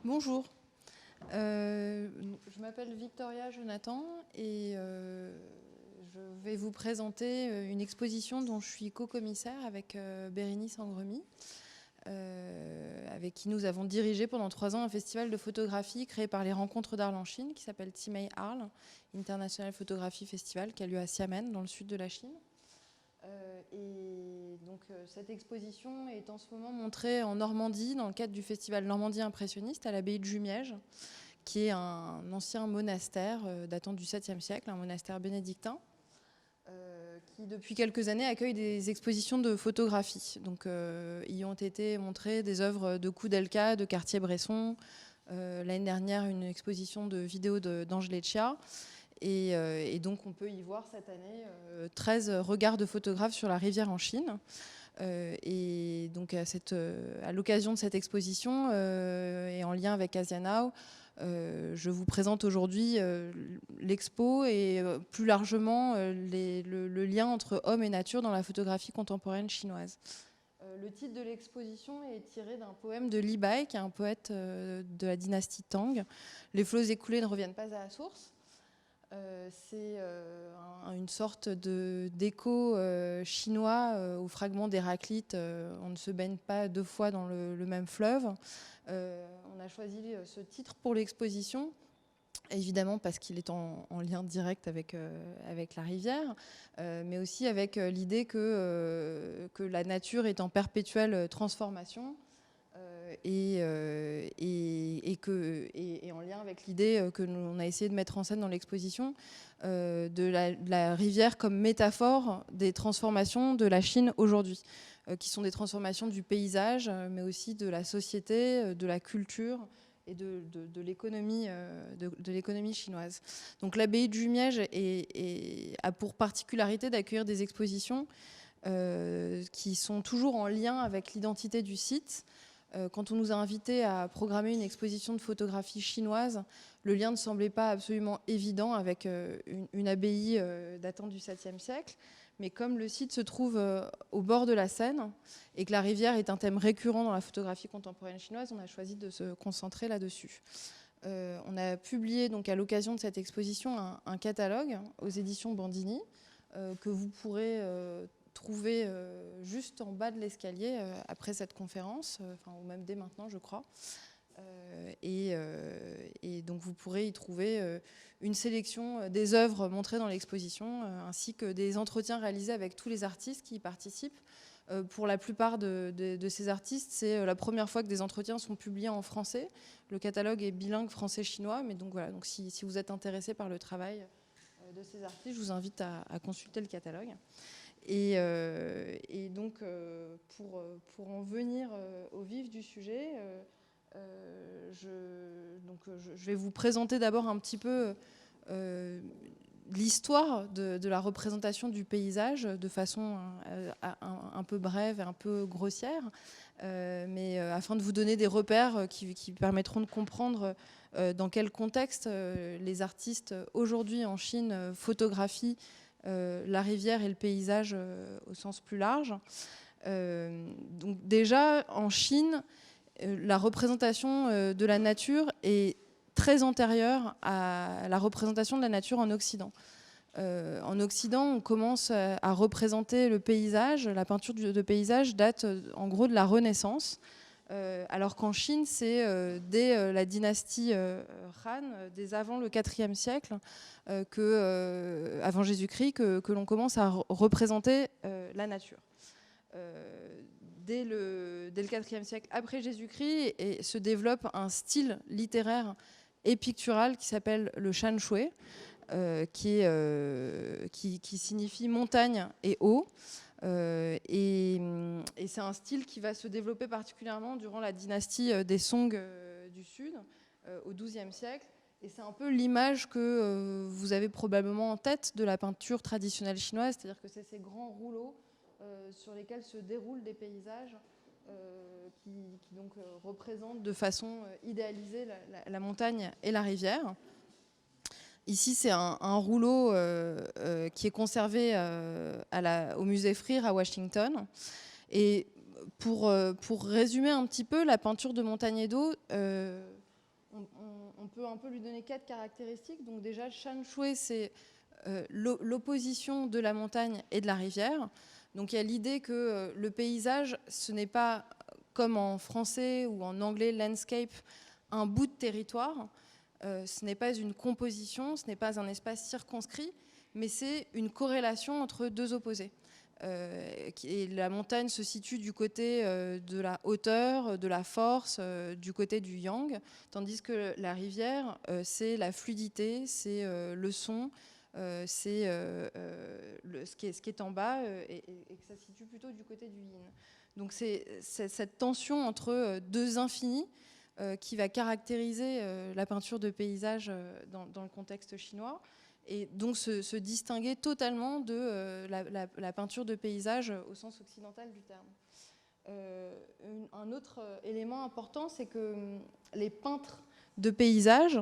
Bonjour, je m'appelle Victoria Jonathan et je vais vous présenter une exposition dont je suis co-commissaire avec Bérénice Angremy, avec qui nous avons dirigé pendant 3 ans un festival de photographie créé par les Rencontres d'Arles en Chine qui s'appelle Timei Arles International Photography Festival qui a lieu à Xiamen dans le sud de la Chine. Et donc cette exposition est en ce moment montrée en Normandie dans le cadre du festival Normandie impressionniste à l'abbaye de Jumièges, qui est un ancien monastère datant du 7e siècle, un monastère bénédictin, qui depuis quelques années accueille des expositions de photographie. Donc y ont été montrées des œuvres de Koudelka, de Cartier-Bresson, l'année dernière une exposition de vidéos d'Ange Leccia. Et donc on peut y voir cette année 13 regards de photographes sur la rivière en Chine. Et donc à l'occasion de cette exposition et en lien avec AsiaNow, je vous présente aujourd'hui l'expo et plus largement le lien entre homme et nature dans la photographie contemporaine chinoise. Le titre de l'exposition est tiré d'un poème de Li Bai, qui est un poète de la dynastie Tang. Les flots écoulés ne reviennent pas à la source. C'est une sorte d'écho chinois au fragment d'Héraclite. On ne se baigne pas 2 fois dans le même fleuve. On a choisi ce titre pour l'exposition, évidemment parce qu'il est en lien direct avec la rivière, mais aussi avec l'idée que la nature est en perpétuelle transformation. Et en lien avec l'idée que l'on a essayé de mettre en scène dans l'exposition de la rivière comme métaphore des transformations de la Chine aujourd'hui, qui sont des transformations du paysage, mais aussi de la société, de la culture et de l'économie chinoise. Donc l'abbaye de Jumièges a pour particularité d'accueillir des expositions qui sont toujours en lien avec l'identité du site. Quand on nous a invités à programmer une exposition de photographie chinoise, le lien ne semblait pas absolument évident avec une abbaye datant du 7e siècle. Mais comme le site se trouve au bord de la Seine et que la rivière est un thème récurrent dans la photographie contemporaine chinoise, on a choisi de se concentrer là-dessus. On a publié donc, à l'occasion de cette exposition un catalogue aux éditions Bandini que vous pourrez trouver juste en bas de l'escalier après cette conférence, ou même dès maintenant, je crois. Et donc vous pourrez y trouver une sélection des œuvres montrées dans l'exposition, ainsi que des entretiens réalisés avec tous les artistes qui y participent. Pour la plupart de ces artistes, c'est la première fois que des entretiens sont publiés en français. Le catalogue est bilingue français-chinois, mais donc voilà. Donc si vous êtes intéressé par le travail de ces artistes, je vous invite à consulter le catalogue. Et donc, pour en venir au vif du sujet, je vais vous présenter d'abord un petit peu l'histoire de la représentation du paysage de façon un peu brève et un peu grossière, mais afin de vous donner des repères qui permettront de comprendre dans quel contexte les artistes aujourd'hui en Chine photographient la rivière et le paysage au sens plus large. Donc déjà, en Chine, la représentation de la nature est très antérieure à la représentation de la nature en Occident. En Occident, on commence à représenter le paysage. La peinture de paysage date en gros de la Renaissance. Alors qu'en Chine, c'est dès la dynastie Han, dès avant le IVe siècle, avant Jésus-Christ, que l'on commence à représenter la nature. Dès le IVe siècle après Jésus-Christ, et se développe un style littéraire et pictural qui s'appelle le shan shui, qui signifie montagne et eau. Et c'est un style qui va se développer particulièrement durant la dynastie des Song du Sud, au XIIe siècle. Et c'est un peu l'image que vous avez probablement en tête de la peinture traditionnelle chinoise, c'est-à-dire que c'est ces grands rouleaux sur lesquels se déroulent des paysages qui donc représentent de façon idéalisée la montagne et la rivière. Ici, c'est un rouleau qui est conservé au musée Freer à Washington. Et pour résumer un petit peu, la peinture de montagne et d'eau peut un peu lui donner 4 caractéristiques. Donc déjà, Shan Shui, c'est l'opposition de la montagne et de la rivière. Donc il y a l'idée que le paysage, ce n'est pas comme en français ou en anglais, landscape, un bout de territoire. Ce n'est pas une composition, ce n'est pas un espace circonscrit, mais c'est une corrélation entre deux opposés. Et la montagne se situe du côté de la hauteur, de la force, du côté du yang, tandis que la rivière, c'est la fluidité, c'est le son, c'est ce qui est en bas, et que ça se situe plutôt du côté du yin. Donc c'est cette tension entre deux infinis qui va caractériser la peinture de paysage dans le contexte chinois, et donc se distinguer totalement de la peinture de paysage au sens occidental du terme. Un autre élément important, c'est que les peintres de paysage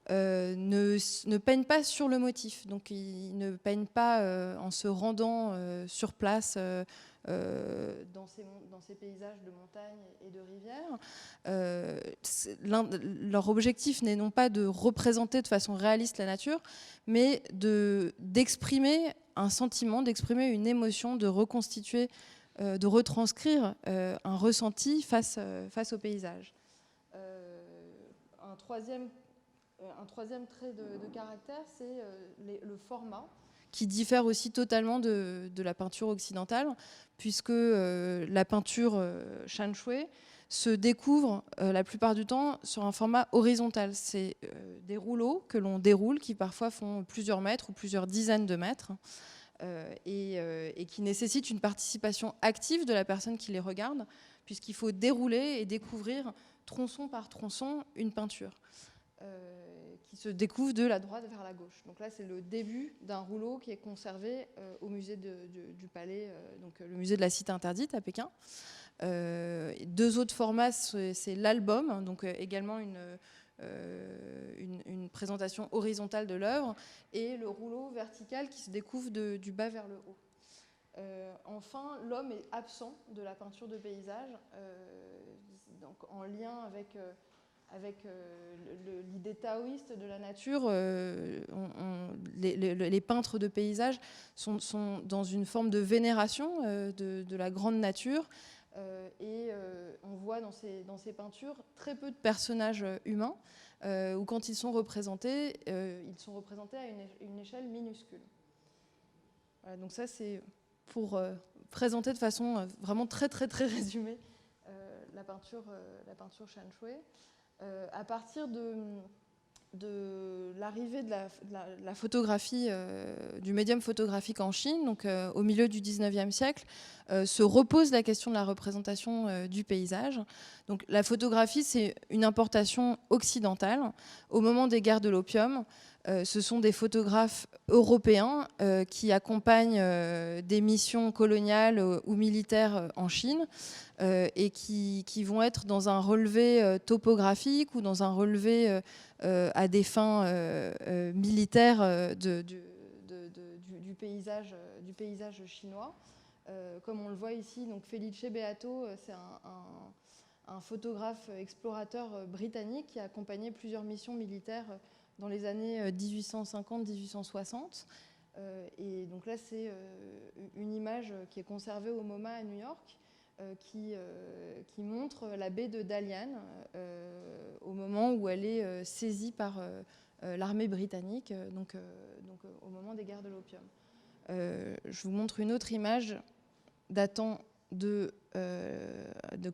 ne peignent pas sur le motif. Donc ils ne peignent pas en se rendant sur place dans ces paysages de montagne et de rivière. Leur objectif n'est non pas de représenter de façon réaliste la nature, mais d'exprimer un sentiment, d'exprimer une émotion, de reconstituer, de retranscrire un ressenti face au paysage. Un troisième trait de caractère, c'est le format, qui diffère aussi totalement de la peinture occidentale, puisque la peinture Shan Shui se découvre la plupart du temps sur un format horizontal. C'est des rouleaux que l'on déroule, qui parfois font plusieurs mètres ou plusieurs dizaines de mètres, et qui nécessitent une participation active de la personne qui les regarde, puisqu'il faut dérouler et découvrir tronçon par tronçon une peinture. Qui se découvre de la droite vers la gauche. Donc là, c'est le début d'un rouleau qui est conservé au musée du Palais, donc le musée de la Cité interdite à Pékin. Deux autres formats, c'est l'album, donc également une présentation horizontale de l'œuvre, et le rouleau vertical qui se découvre du bas vers le haut. Enfin, l'homme est absent de la peinture de paysage, donc en lien avec l'idée taoïste de la nature. Les peintres de paysage sont dans une forme de vénération de la grande nature, et on voit dans ces peintures très peu de personnages humains, ou quand ils sont représentés à une échelle minuscule. Voilà, donc ça, c'est pour présenter de façon vraiment très très très résumée la peinture Shan Shui. À partir de l'arrivée de la photographie, du médium photographique en Chine, donc au milieu du 19e siècle, se repose la question de la représentation du paysage. Donc la photographie, c'est une importation occidentale. Au moment des guerres de l'opium, ce sont des photographes européens qui accompagnent des missions coloniales ou militaires en Chine, et qui vont être dans un relevé topographique ou dans un relevé à des fins militaires du paysage chinois. Comme on le voit ici, donc Felice Beato, c'est un photographe explorateur britannique qui a accompagné plusieurs missions militaires dans les années 1850-1860. Et donc là, c'est une image qui est conservée au MoMA à New York, qui montre la baie de Dalian au moment où elle est saisie par l'armée britannique, donc au moment des guerres de l'opium. Je vous montre une autre image datant de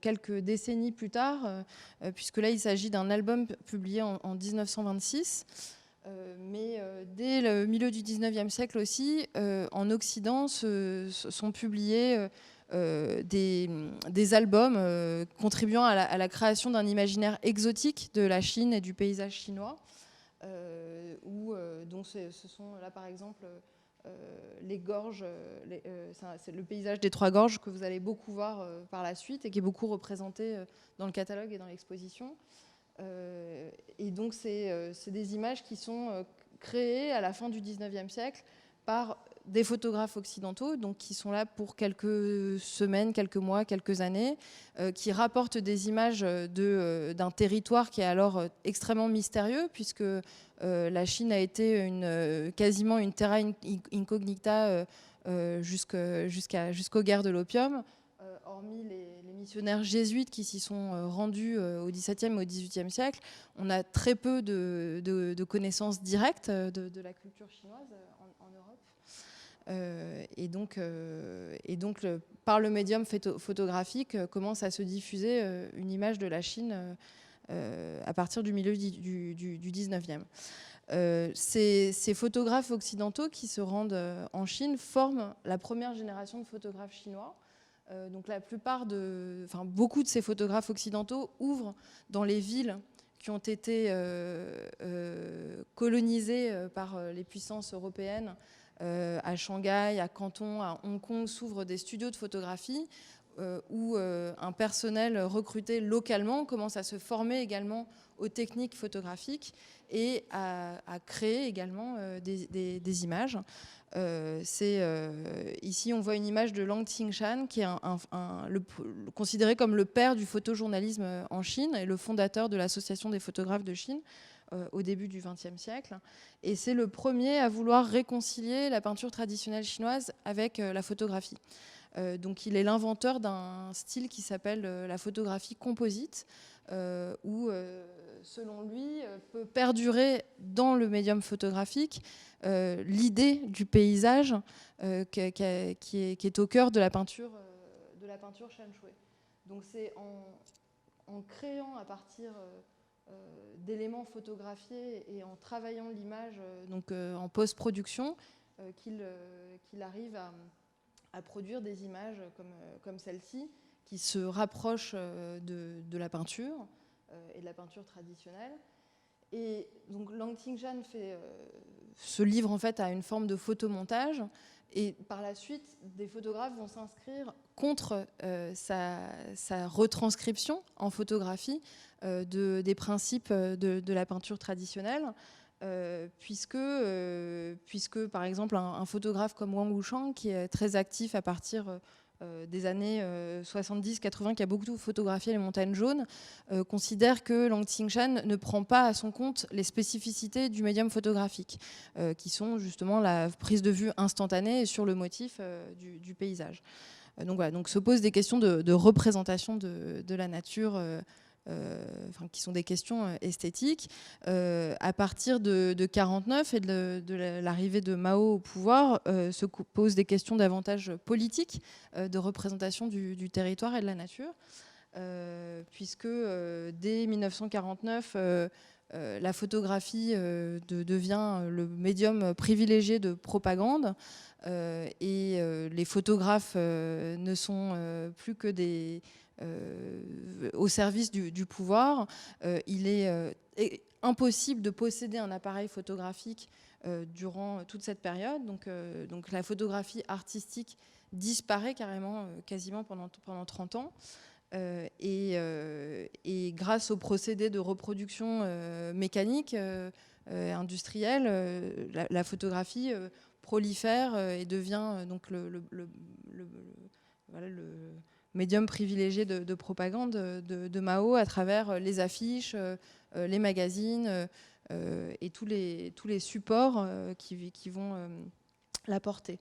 quelques décennies plus tard, puisque là il s'agit d'un album publié en 1926. Mais dès le milieu du 19e siècle aussi, en Occident sont publiés des albums contribuant à la création d'un imaginaire exotique de la Chine et du paysage chinois, donc ce sont là par exemple les gorges, c'est le paysage des Trois Gorges que vous allez beaucoup voir par la suite et qui est beaucoup représenté dans le catalogue et dans l'exposition. Et donc c'est des images qui sont créées à la fin du 19e siècle par des photographes occidentaux, donc qui sont là pour quelques semaines, quelques mois, quelques années, qui rapportent des images d'un territoire qui est alors extrêmement mystérieux, puisque la Chine a été quasiment une terra incognita jusqu'aux guerres de l'opium, hormis les missionnaires jésuites qui s'y sont rendus au XVIIe et au XVIIIe siècle. On a très peu de connaissances directes de la culture chinoise en Europe. Et donc par le médium photographique, commence à se diffuser une image de la Chine à partir du milieu du 19e. Ces photographes occidentaux qui se rendent en Chine forment la première génération de photographes chinois. Donc beaucoup de ces photographes occidentaux ouvrent dans les villes qui ont été colonisées par les puissances européennes. À Shanghai, à Canton, à Hong Kong, s'ouvrent des studios de photographie où un personnel recruté localement commence à se former également aux techniques photographiques et à créer également des images. Ici, on voit une image de Lang Qingshan, qui est considéré comme le père du photojournalisme en Chine et le fondateur de l'Association des photographes de Chine au début du XXe siècle. Et c'est le premier à vouloir réconcilier la peinture traditionnelle chinoise avec la photographie. Donc il est l'inventeur d'un style qui s'appelle la photographie composite, où, selon lui, peut perdurer dans le médium photographique l'idée du paysage qui est au cœur de la peinture Shan Shui. Donc c'est en créant à partir d'éléments photographiés et en travaillant l'image en post-production qu'il arrive à produire des images comme celle-ci qui se rapprochent de la peinture et de la peinture traditionnelle. Et donc Lang Qingshan se livre en fait à une forme de photomontage, et par la suite, des photographes vont s'inscrire contre sa retranscription en photographie des principes de la peinture traditionnelle, puisque par exemple un photographe comme Wang Wushang, qui est très actif à partir des années 70-80, qui a beaucoup photographié les montagnes jaunes, considère que Lang Qingshan ne prend pas à son compte les spécificités du médium photographique, qui sont justement la prise de vue instantanée sur le motif du paysage. Donc voilà, donc se posent des questions de représentation de la nature, qui sont des questions esthétiques. À partir de 1949 et de l'arrivée de Mao au pouvoir, se posent des questions davantage politiques, de représentation du territoire et de la nature, puisque dès 1949, la photographie devient le médium privilégié de propagande, et les photographes ne sont plus que au service du pouvoir. Il est impossible de posséder un appareil photographique durant toute cette période. Donc la photographie artistique disparaît carrément, quasiment pendant 30 ans. Et grâce aux procédés de reproduction mécanique, industrielle, la photographie prolifère et devient donc le médium privilégié de propagande de Mao à travers les affiches, les magazines et tous les supports qui vont la porter.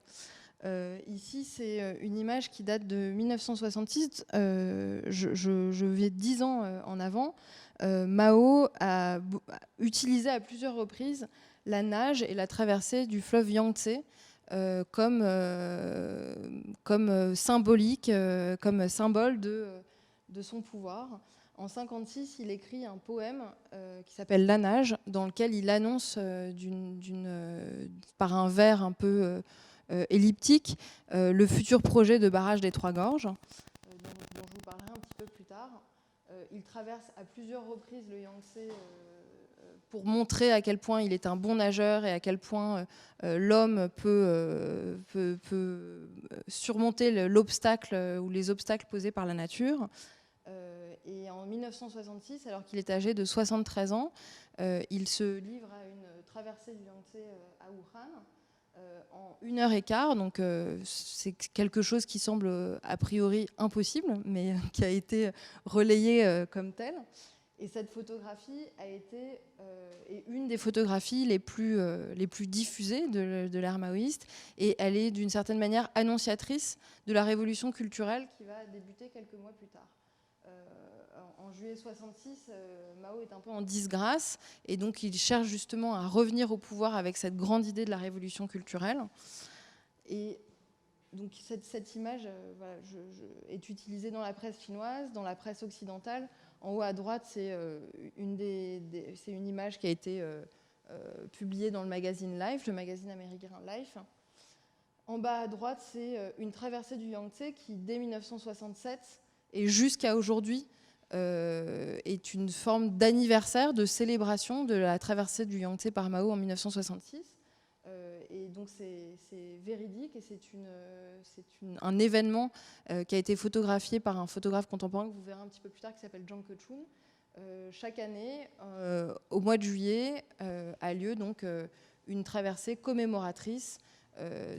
Ici, c'est une image qui date de 1966. Je vais 10 ans en avant. Mao a utilisé à plusieurs reprises la nage et la traversée du fleuve Yangtze comme symbolique, comme symbole de son pouvoir. En 1956, il écrit un poème qui s'appelle La nage, dans lequel il annonce par un vers un peu elliptique le futur projet de barrage des Trois Gorges, dont je vous parlerai un petit peu plus tard. Il traverse à plusieurs reprises le Yangtze pour montrer à quel point il est un bon nageur et à quel point l'homme peut surmonter l'obstacle ou les obstacles posés par la nature. Et en 1966, alors qu'il est âgé de 73 ans, il se livre à une traversée du Yangtze à Wuhan. en 1 h 15. Donc c'est quelque chose qui semble a priori impossible, mais qui a été relayé comme tel. Et cette photographie est une des photographies les plus diffusées de l'ère maoïste, et elle est d'une certaine manière annonciatrice de la révolution culturelle qui va débuter quelques mois plus tard. En juillet 66, Mao est un peu en disgrâce, et donc il cherche justement à revenir au pouvoir avec cette grande idée de la révolution culturelle. Et donc cette image est utilisée dans la presse chinoise, dans la presse occidentale. En haut à droite, c'est une image qui a été publiée dans le magazine Life, le magazine américain Life. En bas à droite, c'est une traversée du Yangtze qui, dès 1967 et jusqu'à aujourd'hui, est une forme d'anniversaire, de célébration de la traversée du Yangtze par Mao en 1966. Et donc c'est véridique, et c'est un événement qui a été photographié par un photographe contemporain que vous verrez un petit peu plus tard, qui s'appelle Zhang Kechun. Chaque année, au mois de juillet, a lieu donc une traversée commémoratrice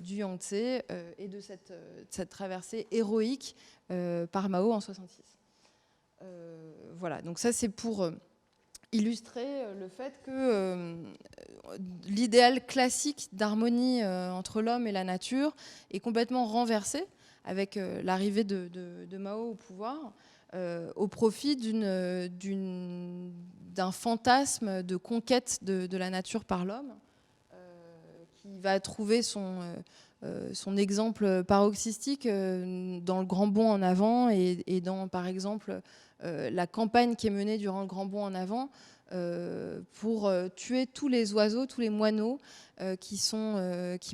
du Yangtze et de cette traversée héroïque par Mao en 66. Voilà, donc ça c'est pour illustrer le fait que l'idéal classique d'harmonie entre l'homme et la nature est complètement renversé avec l'arrivée de Mao au pouvoir, au profit d'un fantasme de conquête de la nature par l'homme, qui va trouver son exemple paroxystique dans le Grand Bond en avant et dans, par exemple, la campagne qui est menée durant le Grand Bond en avant pour tuer tous les oiseaux, tous les moineaux qui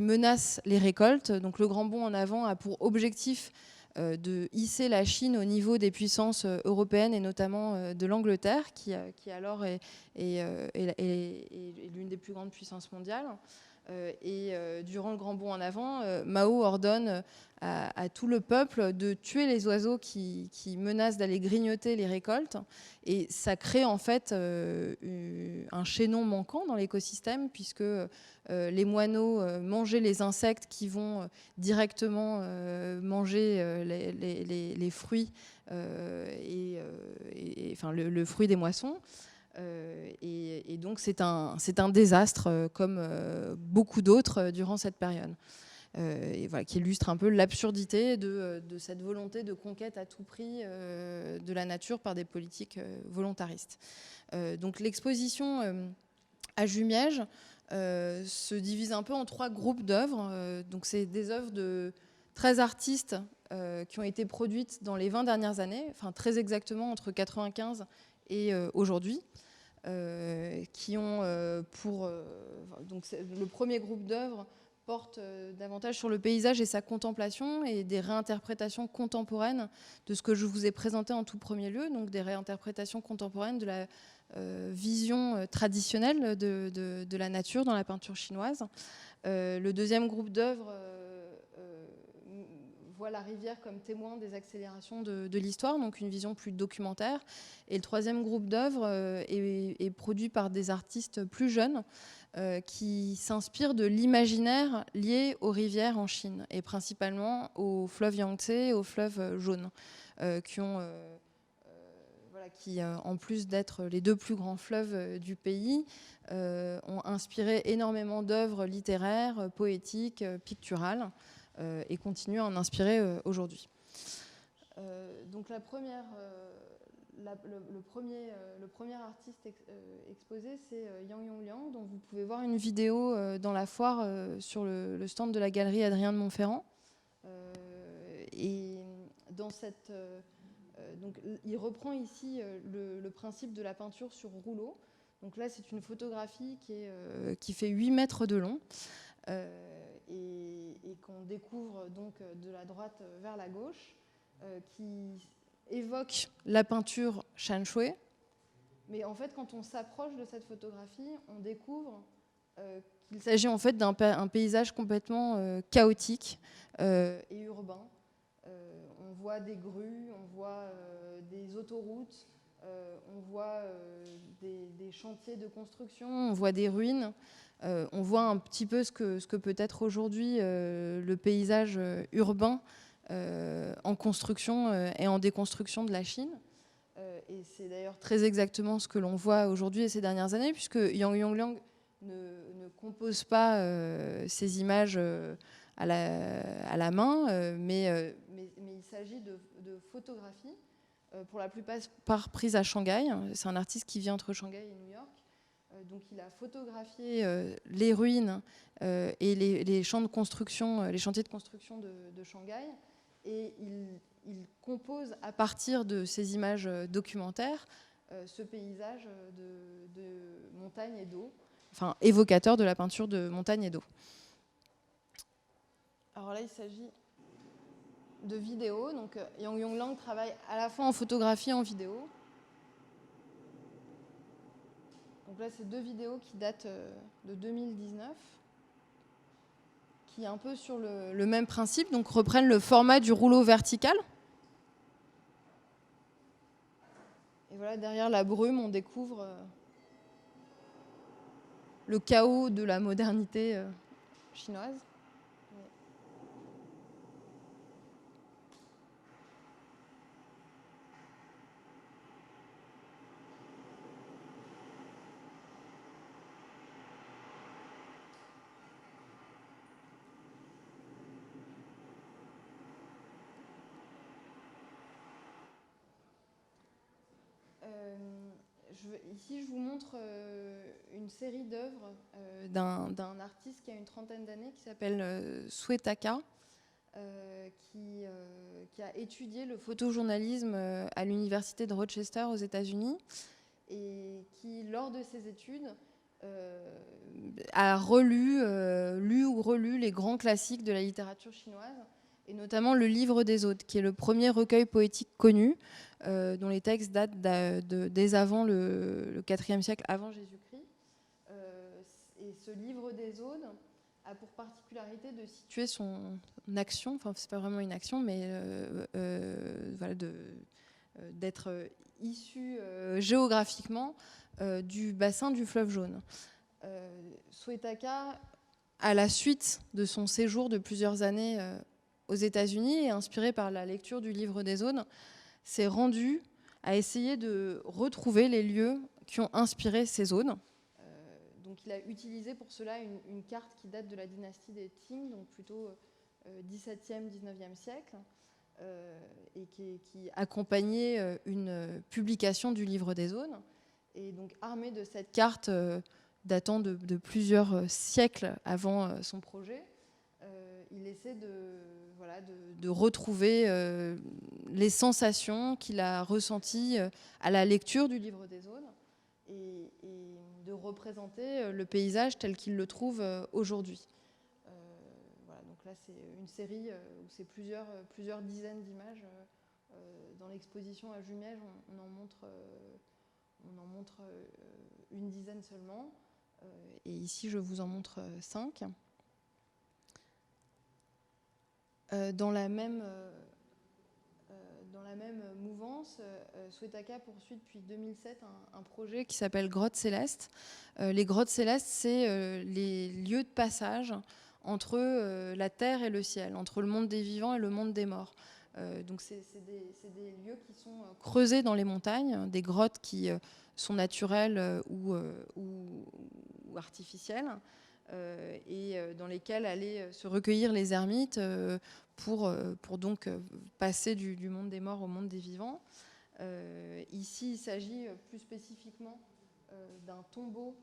menacent les récoltes. Donc le Grand Bond en avant a pour objectif de hisser la Chine au niveau des puissances européennes et notamment de l'Angleterre, qui alors est l'une des plus grandes puissances mondiales. Durant le Grand Bond en avant, Mao ordonne à tout le peuple de tuer les oiseaux qui menacent d'aller grignoter les récoltes. Et ça crée en fait un chaînon manquant dans l'écosystème, puisque les moineaux mangeaient les insectes qui vont directement manger les fruits, enfin, le fruit des moissons. Et donc c'est un désastre comme beaucoup d'autres durant cette période. Et voilà, qui illustre un peu l'absurdité de cette volonté de conquête à tout prix de la nature par des politiques volontaristes. Donc l'exposition à Jumièges se divise un peu en 3 groupes d'œuvres. Donc c'est des œuvres de 13 artistes qui ont été produites dans les 20 dernières années, enfin très exactement entre 1995 et aujourd'hui. Qui ont donc le premier groupe d'œuvres porte davantage sur le paysage et sa contemplation, et des réinterprétations contemporaines de ce que je vous ai présenté en tout premier lieu, donc des réinterprétations contemporaines de la vision traditionnelle de la nature dans la peinture chinoise. Le deuxième groupe d'œuvres voit la rivière comme témoin des accélérations de l'histoire, donc une vision plus documentaire. Et le troisième groupe d'œuvres est produit par des artistes plus jeunes qui s'inspirent de l'imaginaire lié aux rivières en Chine, et principalement au fleuve Yangtze et au fleuve Jaune, qui, en plus d'être les 2 plus grands fleuves du pays, ont inspiré énormément d'œuvres littéraires, poétiques, picturales, et continuent à en inspirer aujourd'hui. Donc le premier artiste exposé, c'est Yang Yongliang, dont vous pouvez voir une vidéo dans la foire sur le stand de la galerie Adrien de Montferrand. Et dans donc, il reprend ici le principe de la peinture sur rouleau. Donc là, c'est une photographie qui fait 8 mètres de long. Et qu'on découvre donc de la droite vers la gauche, qui évoque la peinture Shan Shui. Mais en fait, quand on s'approche de cette photographie, on découvre qu'il s'agit en fait d'un paysage complètement chaotique et urbain. On voit des grues, on voit des autoroutes, On voit des chantiers de construction, on voit des ruines, on voit un petit peu ce que peut être aujourd'hui le paysage urbain en construction et en déconstruction de la Chine. Et c'est d'ailleurs très exactement ce que l'on voit aujourd'hui et ces dernières années, puisque Yang Yongliang ne compose pas ces images à la main, mais il s'agit de photographies, pour la plupart prises à Shanghai. C'est un artiste qui vit entre Shanghai et New York. Donc il a photographié les ruines et les champs de construction, les chantiers de construction de Shanghai. Et il compose à partir de ces images documentaires ce paysage de montagne et d'eau, enfin évocateur de la peinture de montagne et d'eau. Alors là, il s'agit de vidéos. Donc Yang Yongliang travaille à la fois en photographie et en vidéo. Donc là, c'est 2 vidéos qui datent de 2019, qui est un peu sur le même principe, donc reprennent le format du rouleau vertical. Et voilà, derrière la brume, on découvre le chaos de la modernité chinoise. Ici, je vous montre une série d'œuvres d'un artiste qui a une trentaine d'années, qui s'appelle Suetaka, qui a étudié le photojournalisme à l'université de Rochester aux États-Unis, et qui, lors de ses études, a lu ou relu les grands classiques de la littérature chinoise, et notamment le Livre des Odes, qui est le premier recueil poétique connu, dont les textes datent dès avant le IVe siècle avant Jésus-Christ. Et ce Livre des Odes a pour particularité de situer son action, enfin c'est pas vraiment une action, mais voilà, d'être issu géographiquement du bassin du fleuve Jaune. Suetaka, à la suite de son séjour de plusieurs années aux États-Unis et inspiré par la lecture du Livre des Odes, s'est rendu à essayer de retrouver les lieux qui ont inspiré ces odes. Donc il a utilisé pour cela une carte qui date de la dynastie des Qing, donc plutôt XVIIe, XIXe siècle, et qui accompagnait une publication du Livre des Odes. Et donc armé de cette carte datant de plusieurs siècles avant son projet, il essaie de retrouver les sensations qu'il a ressenties à la lecture du Livre des Odes, et de représenter le paysage tel qu'il le trouve aujourd'hui. Voilà, donc là, c'est une série où c'est plusieurs dizaines d'images. Dans l'exposition à Jumièges, on en montre une dizaine seulement. Et ici, je vous en montre 5. Dans la même mouvance, Suetaka poursuit depuis 2007 un projet qui s'appelle Grottes Célestes. Les Grottes Célestes, c'est les lieux de passage entre la terre et le ciel, entre le monde des vivants et le monde des morts. Donc c'est des lieux qui sont creusés dans les montagnes, des grottes qui sont naturelles ou artificielles, et dans lesquelles allaient se recueillir les ermites pour donc passer du monde des morts au monde des vivants. Ici, il s'agit plus spécifiquement d'un tombeau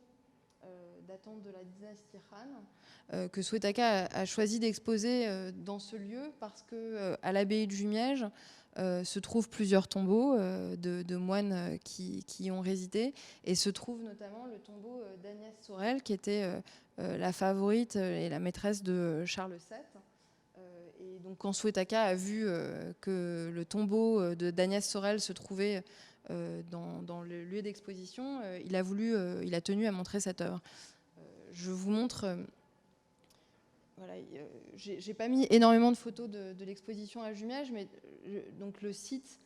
datant de la dynastie Han, que Suetaka a choisi d'exposer dans ce lieu parce qu'à l'abbaye de Jumièges se trouvent plusieurs tombeaux de moines qui y ont résidé, et se trouve notamment le tombeau d'Agnès Sorel, qui était la favorite et la maîtresse de Charles VII. Et donc quand Suetaka a vu que le tombeau d'Agnès Sorel se trouvait dans le lieu d'exposition, il a tenu à montrer cette œuvre. Je vous montre. Voilà, j'ai pas mis énormément de photos de l'exposition à Jumièges, mais donc le site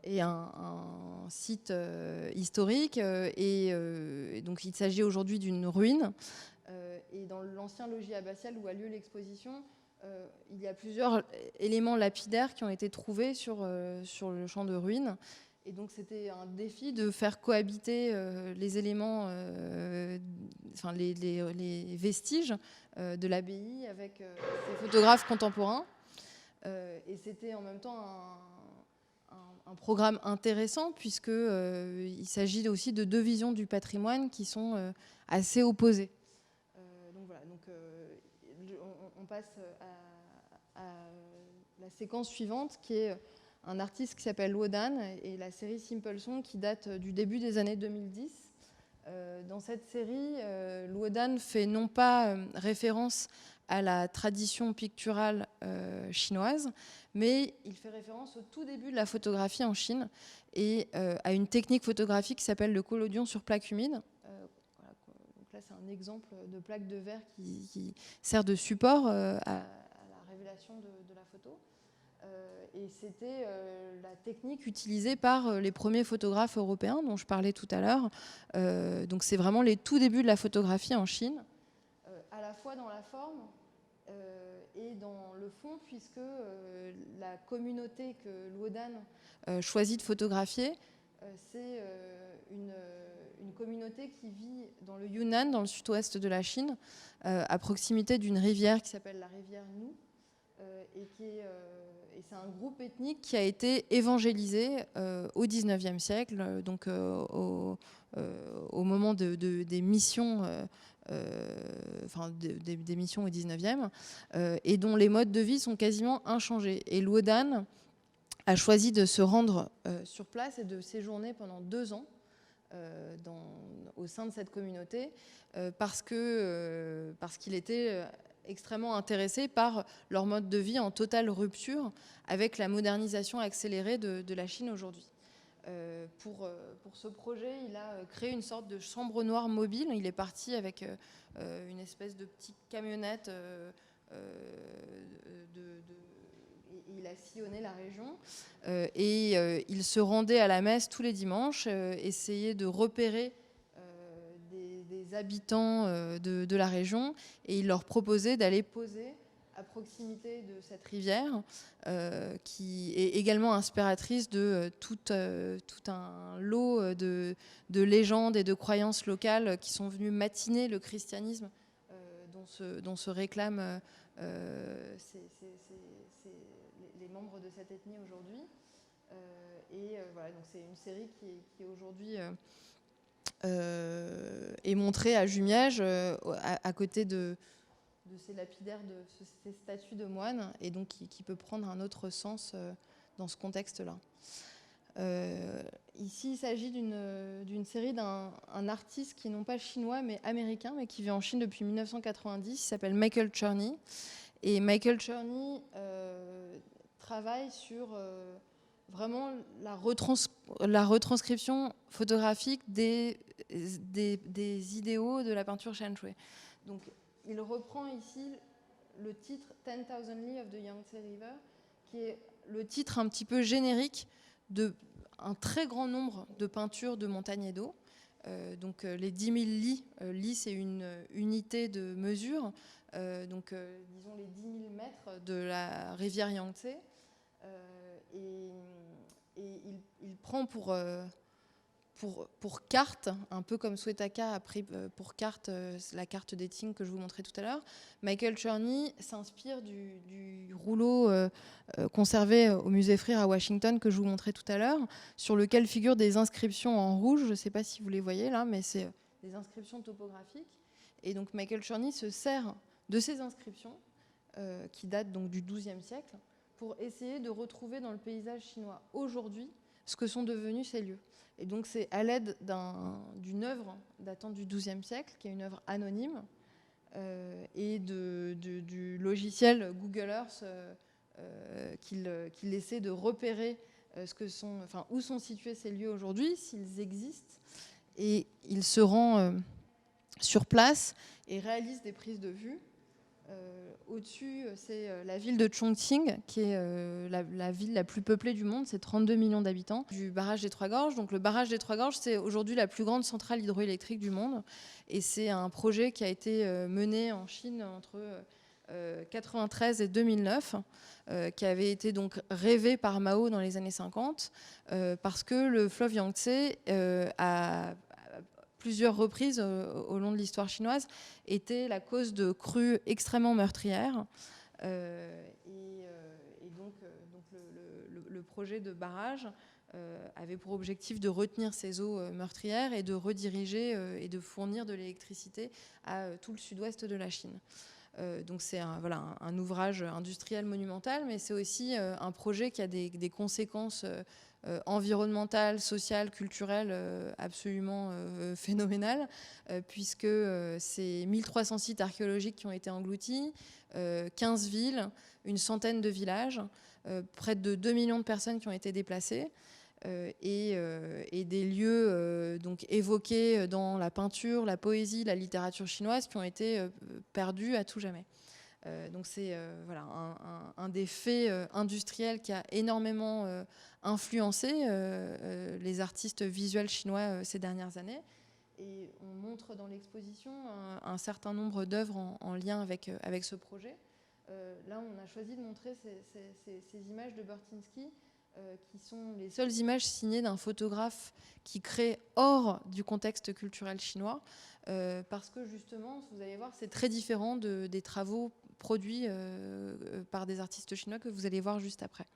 est un site historique. Et donc, il s'agit aujourd'hui d'une ruine. Et dans l'ancien logis abbatial où a lieu l'exposition, il y a plusieurs éléments lapidaires qui ont été trouvés sur le champ de ruines. Et donc, c'était un défi de faire cohabiter les éléments, les vestiges de l'abbaye avec ces photographes contemporains. Et c'était en même temps un programme intéressant puisqu'il s'agit aussi de deux visions du patrimoine qui sont assez opposées. Donc voilà, on passe à la séquence suivante qui est un artiste qui s'appelle Wodan et la série Simple Song qui date du début des années 2010. Dans cette série, Wodan fait non pas référence à la tradition picturale chinoise, mais il fait référence au tout début de la photographie en Chine et à une technique photographique qui s'appelle le collodion sur plaque humide. Voilà, donc là, c'est un exemple de plaque de verre qui sert de support à la révélation de la photo. Et c'était la technique utilisée par les premiers photographes européens dont je parlais tout à l'heure. Donc c'est vraiment les tout débuts de la photographie en Chine, à la fois dans la forme et dans le fond, puisque la communauté que Luodan choisit de photographier, c'est une communauté qui vit dans le Yunnan, dans le sud-ouest de la Chine, à proximité d'une rivière qui s'appelle la rivière Nu. Et c'est un groupe ethnique qui a été évangélisé au XIXe siècle, donc au moment des missions, des missions au XIXe, et dont les modes de vie sont quasiment inchangés. Et Luodan a choisi de se rendre sur place et de séjourner pendant 2 ans au sein de cette communauté parce qu'il était extrêmement intéressés par leur mode de vie en totale rupture avec la modernisation accélérée de la Chine aujourd'hui. Pour ce projet, il a créé une sorte de chambre noire mobile. Il est parti avec une espèce de petite camionnette il a sillonné la région et il se rendait à la messe tous les dimanches, essayait de repérer des habitants de la région et il leur proposait d'aller poser à proximité de cette rivière qui est également inspiratrice de tout un lot de légendes et de croyances locales qui sont venues matiner le christianisme dont se réclament les membres de cette ethnie aujourd'hui. Voilà, donc c'est une série qui est aujourd'hui est montrée à Jumièges à côté de ces lapidaires, de ces statues de moines, et donc qui peut prendre un autre sens dans ce contexte-là. Ici, il s'agit d'une série d'un artiste qui n'est pas chinois, mais américain, mais qui vit en Chine depuis 1990. Il s'appelle Michael Cherney. Et Michael Cherney travaille sur vraiment la retranscription photographique des idéaux de la peinture Shan Shui. Donc, il reprend ici le titre 10,000 Li of the Yangtze River, qui est le titre un petit peu générique d'un très grand nombre de peintures de montagnes et d'eau. Donc les 10 000 li, li c'est une unité de mesure, disons les 10 000 mètres de la rivière Yangtze. Et il prend pour carte, un peu comme Swetaka a pris pour carte la carte des Qing que je vous montrais tout à l'heure. Michael Cherney s'inspire du rouleau conservé au musée Freer à Washington que je vous montrais tout à l'heure, sur lequel figurent des inscriptions en rouge. Je ne sais pas si vous les voyez là, mais c'est des inscriptions topographiques. Et donc Michael Cherney se sert de ces inscriptions qui datent donc du XIIe siècle pour essayer de retrouver dans le paysage chinois aujourd'hui ce que sont devenus ces lieux. Et donc c'est à l'aide d'une œuvre datant du XIIe siècle, qui est une œuvre anonyme, et du logiciel Google Earth qu'il essaie de repérer où sont situés ces lieux aujourd'hui, s'ils existent. Et il se rend sur place et réalise des prises de vue Au-dessus, c'est la ville de Chongqing, qui est la ville la plus peuplée du monde, c'est 32 millions d'habitants, du barrage des Trois Gorges. Donc le barrage des Trois Gorges, c'est aujourd'hui la plus grande centrale hydroélectrique du monde. Et c'est un projet qui a été mené en Chine entre 1993 et 2009, qui avait été donc rêvé par Mao dans les années 50, parce que le fleuve Yangtze a plusieurs reprises au long de l'histoire chinoise, était la cause de crues extrêmement meurtrières. Et donc le projet de barrage avait pour objectif de retenir ces eaux meurtrières et de rediriger et de fournir de l'électricité à tout le sud-ouest de la Chine. Donc c'est un ouvrage industriel monumental, mais c'est aussi un projet qui a des conséquences environnementales, sociales, culturelles absolument phénoménales, puisque c'est 1300 sites archéologiques qui ont été engloutis, 15 villes, une centaine de villages, près de 2 millions de personnes qui ont été déplacées. Et des lieux donc évoqués dans la peinture, la poésie, la littérature chinoise qui ont été perdus à tout jamais. Donc c'est un des faits industriels qui a énormément influencé les artistes visuels chinois ces dernières années. Et on montre dans l'exposition un certain nombre d'œuvres en lien avec ce projet. Là, on a choisi de montrer ces images de Burtynsky, qui sont les seules images signées d'un photographe qui crée hors du contexte culturel chinois, parce que justement, vous allez voir, c'est très différent des travaux produits par des artistes chinois que vous allez voir juste après.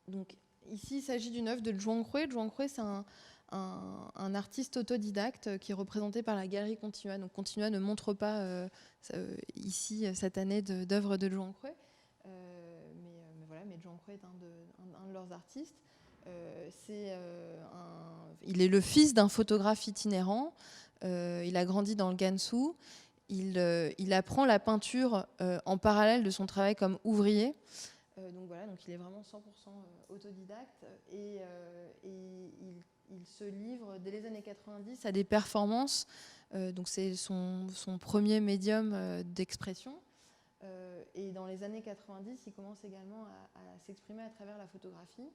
Donc ici, il s'agit d'une œuvre de Zhuang Hui. Zhuang Hui, c'est un artiste autodidacte qui est représenté par la Galerie Continua. Donc Continua ne montre pas ici cette année d'œuvres de Zhuang Hui. Mais Zhuang Hui est un de leurs artistes. Il est le fils d'un photographe itinérant. Il a grandi dans le Gansu. Il apprend la peinture en parallèle de son travail comme ouvrier. Donc il est vraiment 100% autodidacte. Et il se livre dès les années 90 à des performances. Donc c'est son premier médium d'expression. Et dans les années 90, il commence également à s'exprimer à travers la photographie.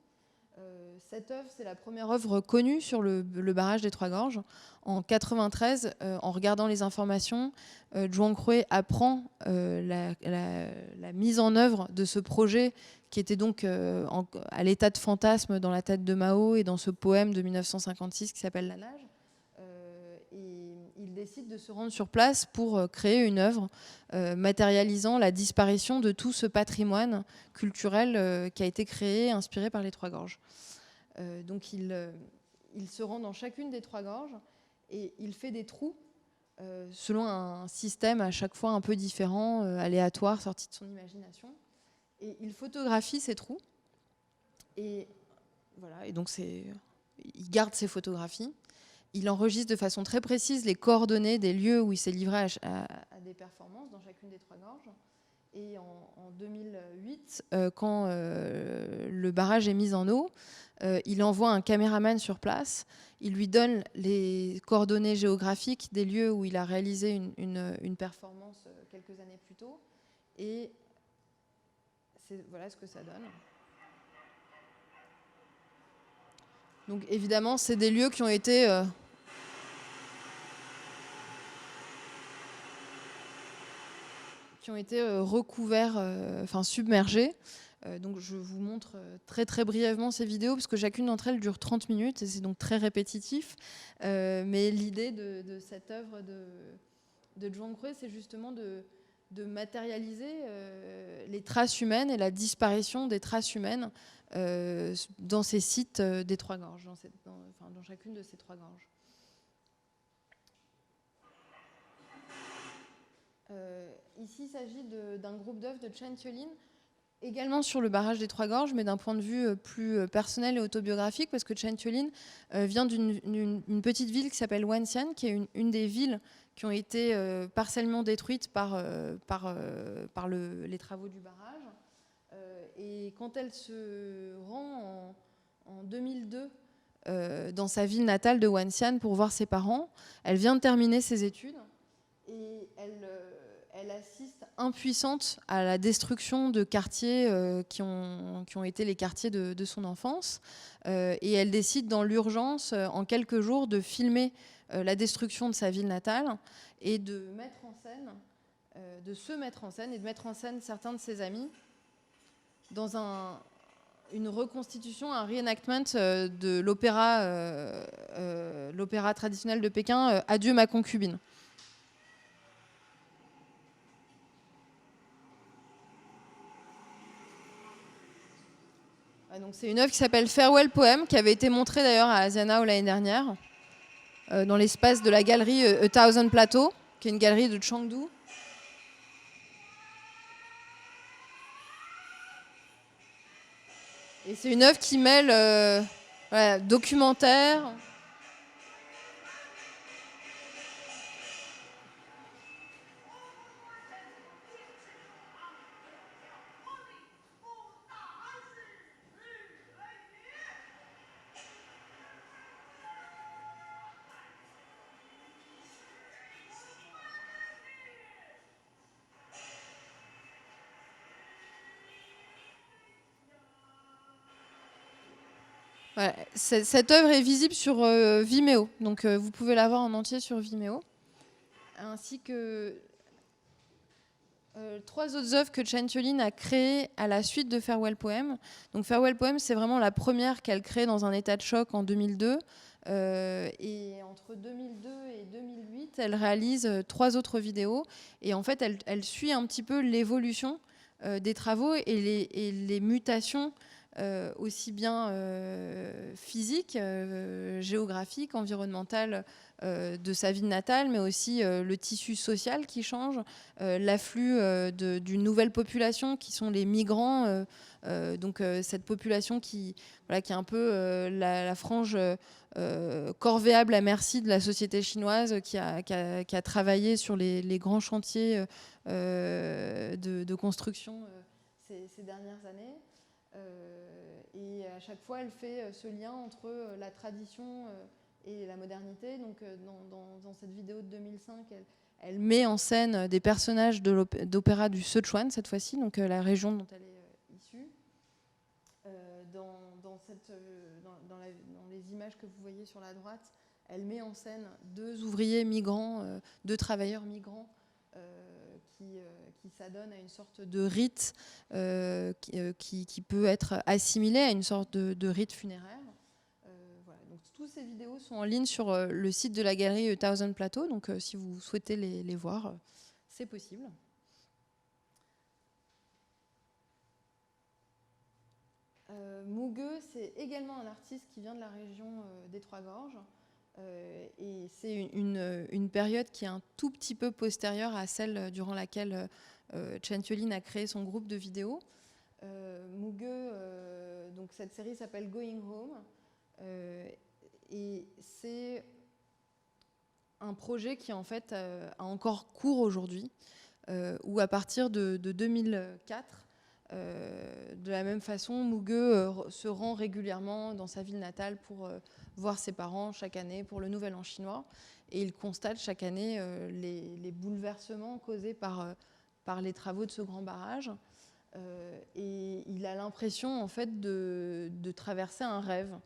Cette œuvre, c'est la première œuvre connue sur le barrage des Trois Gorges. En 93, en regardant les informations, Zhuang Hui apprend la mise en œuvre de ce projet qui était donc à l'état de fantasme dans la tête de Mao et dans ce poème de 1956 qui s'appelle La Nage. Il décide de se rendre sur place pour créer une œuvre matérialisant la disparition de tout ce patrimoine culturel qui a été créé, inspiré par les Trois Gorges. Donc il se rend dans chacune des Trois Gorges et il fait des trous selon un système à chaque fois un peu différent, aléatoire, sorti de son imagination. Et il photographie ces trous. Et voilà, et donc il garde ces photographies. Il enregistre de façon très précise les coordonnées des lieux où il s'est livré à des performances dans chacune des Trois Gorges. Et en 2008, quand le barrage est mis en eau, il envoie un caméraman sur place. Il lui donne les coordonnées géographiques des lieux où il a réalisé une performance quelques années plus tôt. Et voilà ce que ça donne. Donc évidemment, c'est des lieux qui ont été recouverts, submergés. Donc je vous montre très très brièvement ces vidéos parce que chacune d'entre elles dure 30 minutes et c'est donc très répétitif. Mais l'idée de cette œuvre de Zhuang Hui, c'est justement de matérialiser les traces humaines et la disparition des traces humaines dans ces sites des Trois Gorges, dans chacune de ces Trois Gorges. Ici, il s'agit d'un groupe d'œuvres de Chen Tiolin, également sur le barrage des Trois Gorges, mais d'un point de vue plus personnel et autobiographique, parce que Chen Tiolin vient d'une petite ville qui s'appelle Wanxian, qui est une des villes qui ont été partiellement détruites par les travaux du barrage. Et quand elle se rend en 2002 dans sa ville natale de Wanxian pour voir ses parents, elle vient de terminer ses études et elle assiste impuissante à la destruction de quartiers qui ont été les quartiers de son enfance. Et elle décide dans l'urgence, en quelques jours, de filmer la destruction de sa ville natale et de mettre en scène, de se mettre en scène et de mettre en scène certains de ses amis dans une reconstitution, un reenactment de l'opéra traditionnel de Pékin, Adieu ma concubine. Donc c'est une œuvre qui s'appelle Farewell Poem, qui avait été montrée d'ailleurs à Asiana l'année dernière, dans l'espace de la galerie A Thousand Plateaux, qui est une galerie de Chengdu. Et c'est une œuvre qui mêle documentaire, voilà. Cette œuvre est visible sur Vimeo, donc vous pouvez la voir en entier sur Vimeo, ainsi que 3 autres œuvres que Chen Qiulin a créées à la suite de Farewell Poem. Donc Farewell Poem, c'est vraiment la première qu'elle crée dans un état de choc en 2002. Et entre 2002 et 2008, elle réalise 3 autres vidéos. Et en fait, elle suit un petit peu l'évolution des travaux et les mutations aussi bien physiques, géographiques, environnementales de sa ville natale, mais aussi le tissu social qui change, l'afflux d'une nouvelle population qui sont les migrants. Donc cette population qui est un peu la frange corvéable à merci de la société chinoise qui a travaillé sur les grands chantiers de construction ces dernières années. Et à chaque fois, elle fait ce lien entre la tradition et la modernité. Donc, dans cette vidéo de 2005, elle met en scène des personnages d'opéra du Sichuan, cette fois-ci, donc la région dont elle est issue. Dans les images que vous voyez sur la droite, elle met en scène 2 ouvriers migrants, 2 travailleurs migrants qui s'adonnent à une sorte de rite qui peut être assimilé à une sorte de rite funéraire. Voilà. Donc, toutes ces vidéos sont en ligne sur le site de la galerie A Thousand Plateaux, donc si vous souhaitez les voir, c'est possible. Mu Ge, c'est également un artiste qui vient de la région des Trois-Gorges. Et c'est une période qui est un tout petit peu postérieure à celle durant laquelle Chen Qiulin a créé son groupe de vidéos. Mu Ge, donc cette série s'appelle Going Home. Et c'est un projet qui en fait a encore cours aujourd'hui, où à partir de 2004, de la même façon, Mu Ge se rend régulièrement dans sa ville natale pour voir ses parents chaque année pour le Nouvel An chinois. Et il constate chaque année les bouleversements causés par les travaux de ce grand barrage. Et il a l'impression en fait de traverser un rêve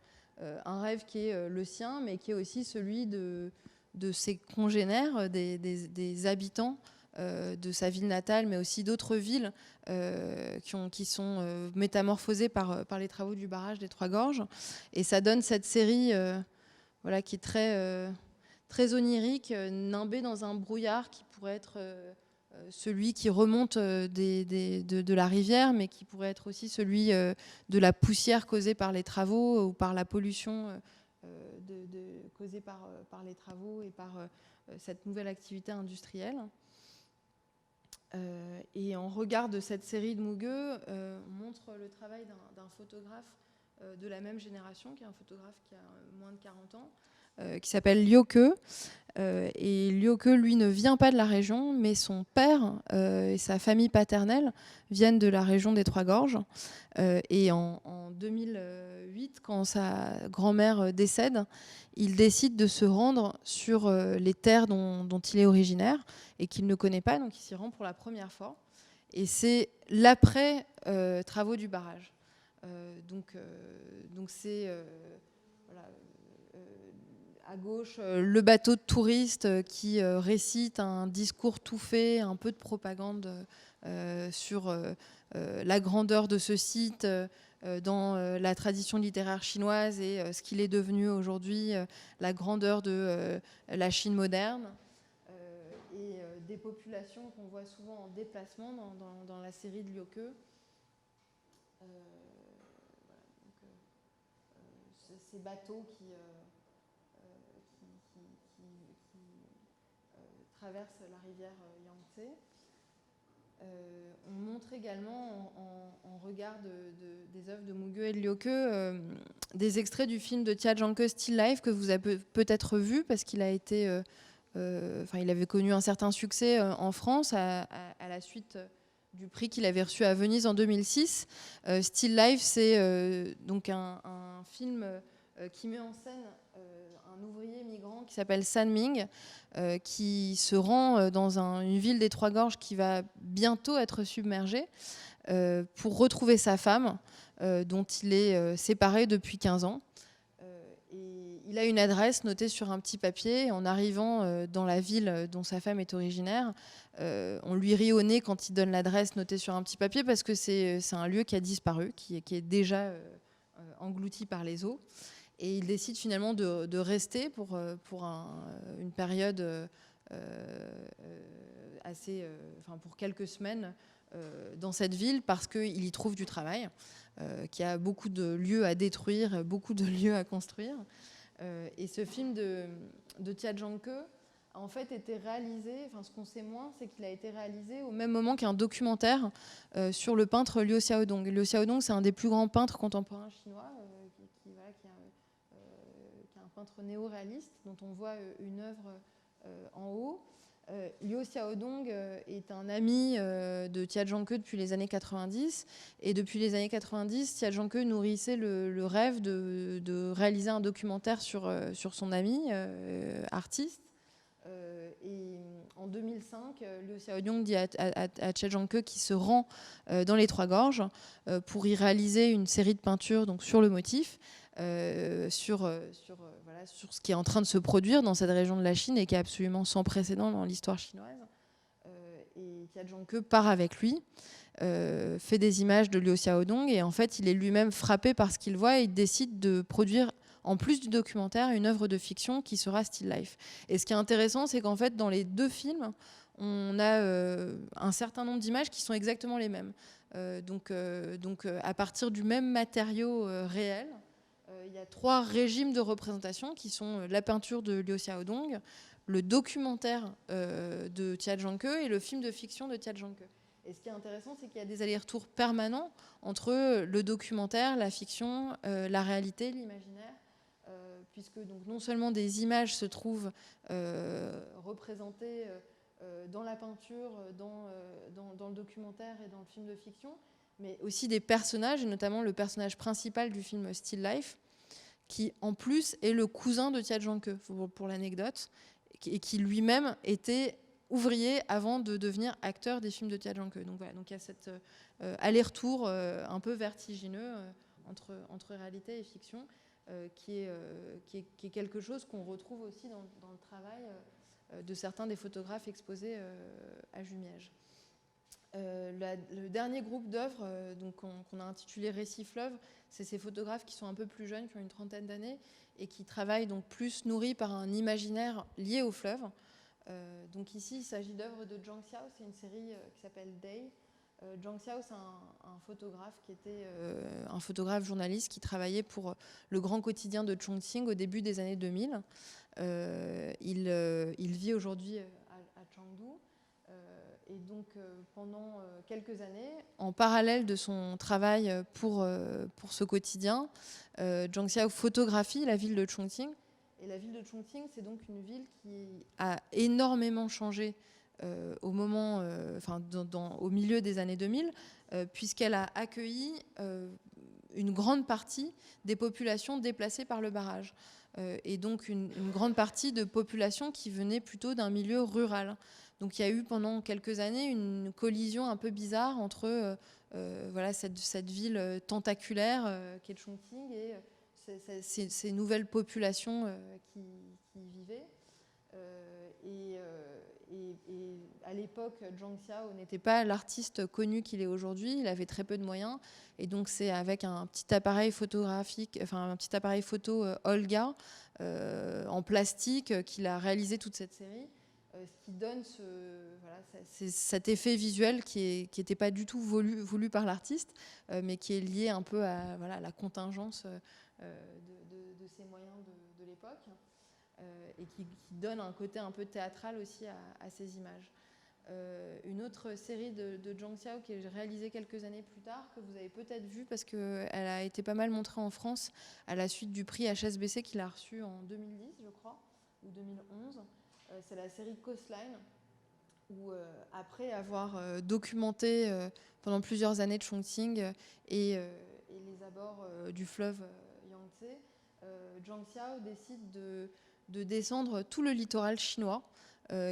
qui est le sien, mais qui est aussi celui de ses congénères, des habitants de sa ville natale, mais aussi d'autres villes qui sont métamorphosées par les travaux du barrage des Trois-Gorges. Et ça donne cette série qui est très onirique, nimbée dans un brouillard qui pourrait être celui qui remonte de la rivière, mais qui pourrait être aussi celui de la poussière causée par les travaux ou par la pollution causée par les travaux et par cette nouvelle activité industrielle. Et en regard de cette série de Mu Ge, on montre le travail d'un photographe de la même génération, qui est un photographe qui a moins de 40 ans, qui s'appelle Liu Ke. Et Liu Ke, lui, ne vient pas de la région, mais son père et sa famille paternelle viennent de la région des Trois-Gorges. Et en 2008, quand sa grand-mère décède, il décide de se rendre sur les terres dont il est originaire et qu'il ne connaît pas, donc il s'y rend pour la première fois. et c'est l'après travaux du barrage. Donc c'est voilà, à gauche le bateau de touristes qui récite un discours tout fait, un peu de propagande sur la grandeur de ce site dans la tradition littéraire chinoise et ce qu'il est devenu aujourd'hui, la grandeur de la Chine moderne. Et des populations qu'on voit souvent en déplacement dans la série de Liu-Ke. Ces bateaux qui traversent la rivière Yangtze. On montre également, en regard des œuvres de Muge et de Liu-Ke, des extraits du film de Tia Zhangke Still Life que vous avez peut-être vu parce qu'il a été... il avait connu un certain succès en France à la suite du prix qu'il avait reçu à Venise en 2006. Still Life, c'est donc un film qui met en scène un ouvrier migrant qui s'appelle San Ming, qui se rend dans une ville des Trois-Gorges qui va bientôt être submergée pour retrouver sa femme, dont il est séparé depuis 15 ans. Et il a une adresse notée sur un petit papier. En arrivant dans la ville dont sa femme est originaire, on lui rit au nez quand il donne l'adresse notée sur un petit papier parce que c'est un lieu qui a disparu, qui est déjà englouti par les eaux. Et il décide finalement de rester pour une période pour quelques semaines dans cette ville parce qu'il y trouve du travail, qu'il y a beaucoup de lieux à détruire, beaucoup de lieux à construire. Et ce film de Tia Zhangke a en fait été réalisé, ce qu'on sait moins, c'est qu'il a été réalisé au même moment qu'un documentaire sur le peintre Liu Xiaodong. Liu Xiaodong, c'est un des plus grands peintres contemporains chinois, qui est un peintre néo-réaliste dont on voit une œuvre en haut. Liu Xiaodong est un ami de Tia Zhangke depuis les années 90. Et depuis les années 90, Tia Zhangke nourrissait le rêve de réaliser un documentaire sur son ami, artiste. Et en 2005, Liu Xiaodong dit à Tia Zhangke qu'il se rend dans les Trois-Gorges pour y réaliser une série de peintures donc, sur le motif. Sur ce qui est en train de se produire dans cette région de la Chine et qui est absolument sans précédent dans l'histoire chinoise. Et Tia Zhangke part avec lui, fait des images de Liu Xiaodong et en fait il est lui-même frappé par ce qu'il voit et il décide de produire en plus du documentaire une œuvre de fiction qui sera Still Life. Et ce qui est intéressant, c'est qu'en fait dans les deux films, on a un certain nombre d'images qui sont exactement les mêmes. Donc à partir du même matériau réel, il y a 3 régimes de représentation qui sont la peinture de Liu Xiaodong, le documentaire de Tia Zhangke et le film de fiction de Tia Zhangke. Et ce qui est intéressant, c'est qu'il y a des allers-retours permanents entre le documentaire, la fiction, la réalité, l'imaginaire, puisque donc, non seulement des images se trouvent représentées dans la peinture, dans le documentaire et dans le film de fiction, mais aussi des personnages, et notamment le personnage principal du film Still Life, qui en plus est le cousin de Tia Zhangke, pour l'anecdote, et qui lui-même était ouvrier avant de devenir acteur des films de Tia Zhangke. Donc voilà, donc il y a cet aller-retour un peu vertigineux entre réalité et fiction, qui est quelque chose qu'on retrouve aussi dans le travail de certains des photographes exposés à Jumièges. Le dernier groupe d'œuvres qu'on a intitulé Récit Fleuve, c'est ces photographes qui sont un peu plus jeunes, qui ont une trentaine d'années et qui travaillent donc plus nourris par un imaginaire lié au fleuve. Donc ici, il s'agit d'œuvres de Zhang Xiao, c'est une série qui s'appelle Day. Zhang Xiao, c'est un photographe qui était un photographe journaliste qui travaillait pour le grand quotidien de Chongqing au début des années 2000. Il vit aujourd'hui à Chengdu. Et donc, pendant quelques années, en parallèle de son travail pour ce quotidien, Zhang Xiao photographie la ville de Chongqing. Et la ville de Chongqing, c'est donc une ville qui a énormément changé au milieu des années 2000, puisqu'elle a accueilli une grande partie des populations déplacées par le barrage. et donc une grande partie de population qui venait plutôt d'un milieu rural. Donc il y a eu pendant quelques années une collision un peu bizarre entre voilà, cette ville tentaculaire qu'est Chongqing et ces nouvelles populations qui y vivaient. Et à l'époque, Zhang Xiao n'était pas l'artiste connu qu'il est aujourd'hui. Il avait très peu de moyens. Et donc, c'est avec un petit appareil photographique, enfin un petit appareil photo Olga en plastique qu'il a réalisé toute cette série. Ce qui donne cet effet visuel qui n'était pas du tout voulu par l'artiste, mais qui est lié un peu à la contingence de ces moyens de l'époque. Et qui donne un côté un peu théâtral aussi à ces images. Une autre série de Zhang Xiao qui est réalisée quelques années plus tard, que vous avez peut-être vue parce qu'elle a été pas mal montrée en France à la suite du prix HSBC qu'il a reçu en 2010, je crois, ou 2011. C'est la série Coastline, où après avoir documenté pendant plusieurs années de Chongqing et les abords du fleuve Yangtze, Zhang Xiao décide de descendre tout le littoral chinois,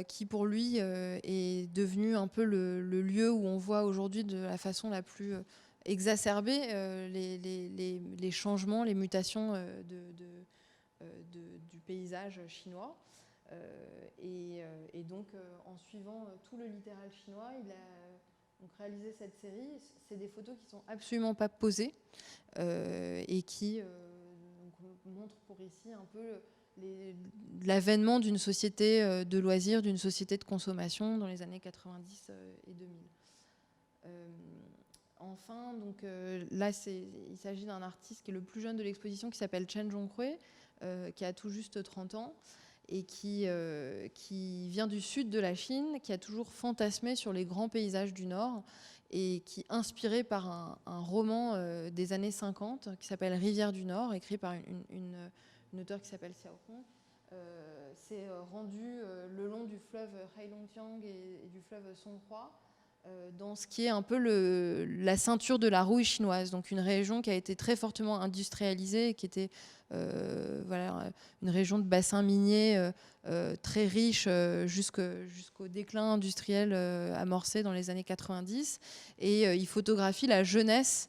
qui pour lui est devenu un peu le lieu où on voit aujourd'hui de la façon la plus exacerbée les changements, les mutations du paysage chinois. Et donc, en suivant tout le littoral chinois, il a donc réalisé cette série. C'est des photos qui ne sont absolument pas posées et qui montrent pour ici un peu l'avènement d'une société de loisirs, d'une société de consommation dans les années 90 et 2000. Enfin, donc, là, il s'agit d'un artiste qui est le plus jeune de l'exposition, qui s'appelle Chen Zhonghui, qui a tout juste 30 ans, et qui vient du sud de la Chine, qui a toujours fantasmé sur les grands paysages du Nord, et qui, inspiré par un roman des années 50, qui s'appelle Rivière du Nord, écrit par une auteure qui s'appelle Xiao Hong, s'est rendu le long du fleuve Heilongjiang et du fleuve Songhua, dans ce qui est un peu la ceinture de la rouille chinoise, donc une région qui a été très fortement industrialisée, qui était une région de bassin minier très riche jusqu'au déclin industriel amorcé dans les années 90. Et il photographie la jeunesse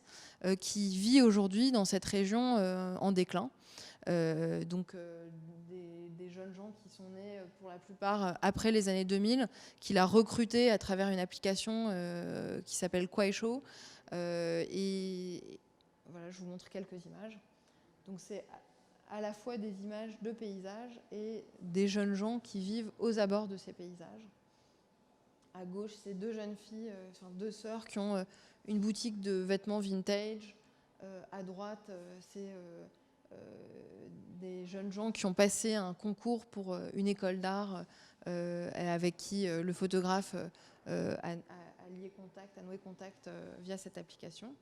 qui vit aujourd'hui dans cette région en déclin. Donc des jeunes gens qui sont nés pour la plupart après les années 2000, qu'il a recrutés à travers une application qui s'appelle Kuaishou. Et voilà, je vous montre quelques images. Donc c'est à la fois des images de paysages et des jeunes gens qui vivent aux abords de ces paysages. À gauche, c'est deux jeunes filles, deux sœurs qui ont une boutique de vêtements vintage. À droite, c'est des jeunes gens qui ont passé un concours pour une école d'art avec qui le photographe a noué contact via cette application.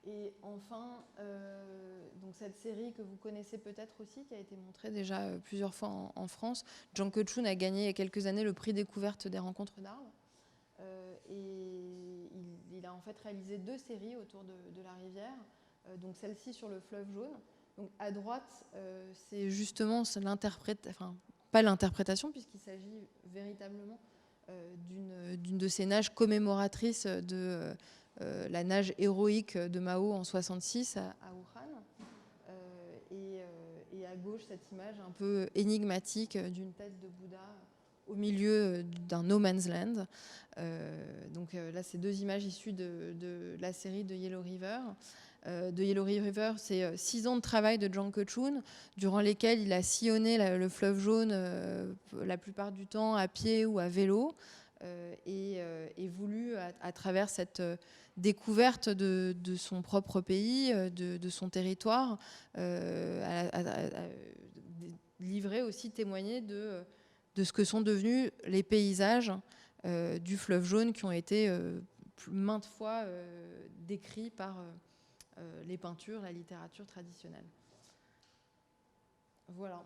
Et enfin, donc cette série que vous connaissez peut-être aussi, qui a été montrée déjà plusieurs fois en France, Zhang Kechun a gagné il y a quelques années le prix découverte des rencontres d'arbres. Et il a en fait réalisé deux séries autour de la rivière. Donc celle-ci sur le fleuve jaune. Donc à droite, c'est justement pas l'interprétation, puisqu'il s'agit véritablement d'une de ces nages commémoratrices de la nage héroïque de Mao en 66 à Wuhan. Et à gauche, cette image un peu énigmatique d'une tête de Bouddha au milieu d'un no man's land. Donc là, c'est deux images issues de la série de Yellow River. De Yellow River, c'est 6 ans de travail de Zhang Kechun, durant lesquels il a sillonné le fleuve jaune la plupart du temps à pied ou à vélo, et voulu, à travers cette découverte de son propre pays, de son territoire, livrer aussi, témoigner de ce que sont devenus les paysages du fleuve jaune, qui ont été maintes fois décrits par les peintures, la littérature traditionnelle. Voilà.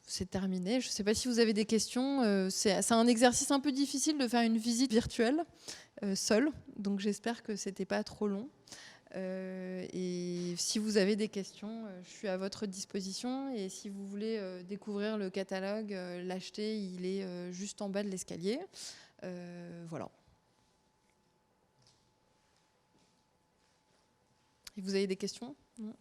C'est terminé. Je ne sais pas si vous avez des questions. C'est un exercice un peu difficile de faire une visite virtuelle seule, donc j'espère que ce n'était pas trop long. Et si vous avez des questions, je suis à votre disposition. Et si vous voulez découvrir le catalogue, l'acheter, il est juste en bas de l'escalier. Voilà. Et vous avez des questions ? Non ?